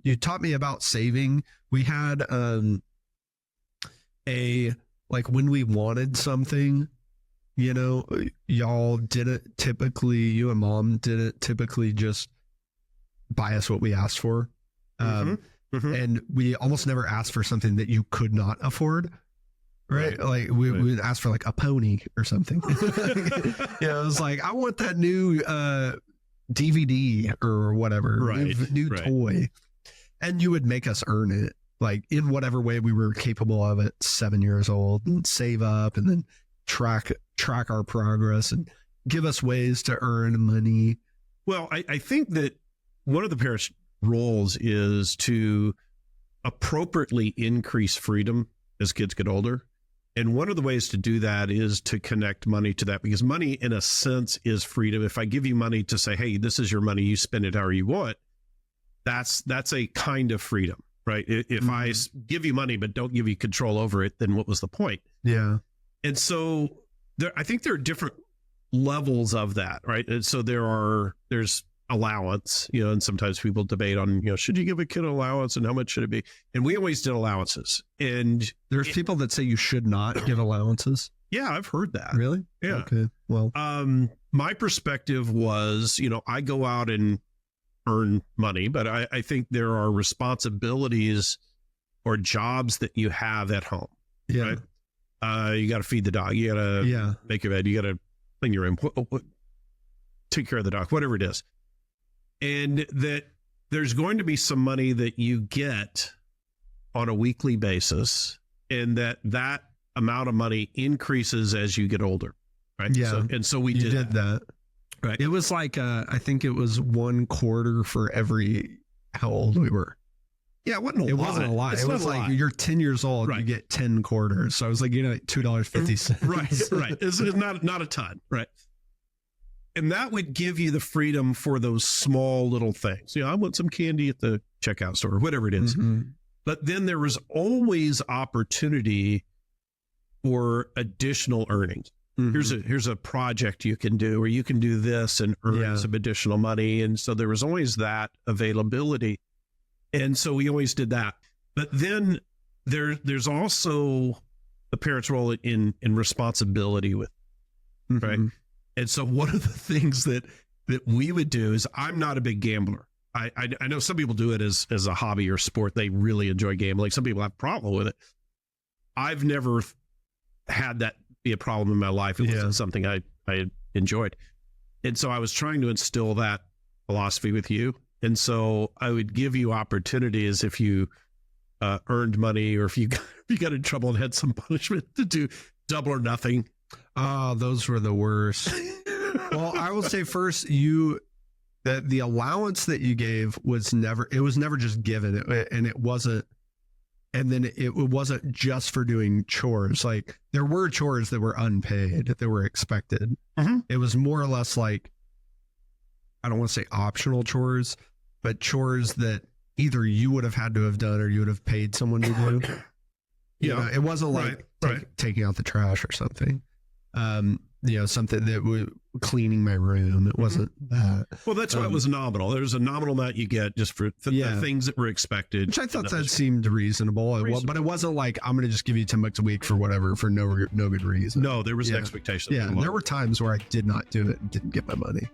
you taught me about saving. We had when we wanted something, y'all didn't typically, you and Mom didn't typically just buy us what we asked for. And we almost never asked for something that you could not afford. Right. Like we would ask for like a pony or something. It was like, I want that new DVD or whatever, new toy. And you would make us earn it, like in whatever way we were capable of at 7 years old, and save up and then track our progress and give us ways to earn money. Well, I think that one of the parents' roles is to appropriately increase freedom as kids get older. And one of the ways to do that is to connect money to that, because money, in a sense, is freedom. If I give you money to say, hey, this is your money, you spend it however you want, that's a kind of freedom, right? If I give you money but don't give you control over it, then what was the point? Yeah. And so I think there are different levels of that, right? And so there's allowance, and sometimes people debate on, should you give a kid an allowance and how much should it be? And we always did allowances. And there's people that say you should not give allowances. Yeah, I've heard that. Really? Yeah. Okay. Well, my perspective was, I go out and earn money, but I think there are responsibilities or jobs that you have at home. Yeah. Right? You got to feed the dog. You got to make your bed. You got to clean your room. Take care of the dog, whatever it is. And that there's going to be some money that you get on a weekly basis, and that amount of money increases as you get older, right? Yeah. So we did that. Right. It was like, I think it was 1 quarter for every how old we were. Yeah, it wasn't a lot. It was like you're 10 years old, you get 10 quarters. So I was like, $2.50. Right. It's not a ton. Right. And that would give you the freedom for those small little things. I want some candy at the checkout store or whatever it is. But then there was always opportunity for additional earnings. Here's a project you can do, or you can do this and earn some additional money. And so there was always that availability. And so we always did that. But then there's also the parent's role in responsibility with, right? And so one of the things that we would do is, I'm not a big gambler. I know some people do it as a hobby or sport. They really enjoy gambling. Some people have a problem with it. I've never had that be a problem in my life. It wasn't something I enjoyed. And so I was trying to instill that philosophy with you. And so I would give you opportunities if you earned money, or if you got in trouble and had some punishment, to do double or nothing. Oh, those were the worst. Well, I will say first, that the allowance that you gave was never just given, and it wasn't just for doing chores. Like, there were chores that were unpaid, that were expected. It was more or less like, I don't want to say optional chores, but chores that either you would have had to have done or you would have paid someone to do. It wasn't like taking out the trash or something. Something that was cleaning my room. It wasn't that. Well, that's why it was nominal. There's a nominal amount you get just for the things that were expected. Which I thought that seemed reasonable. But it wasn't like, I'm going to just give you $10 a week for whatever, for no good reason. No, there was an expectation. Yeah, there were times where I did not do it and didn't get my money.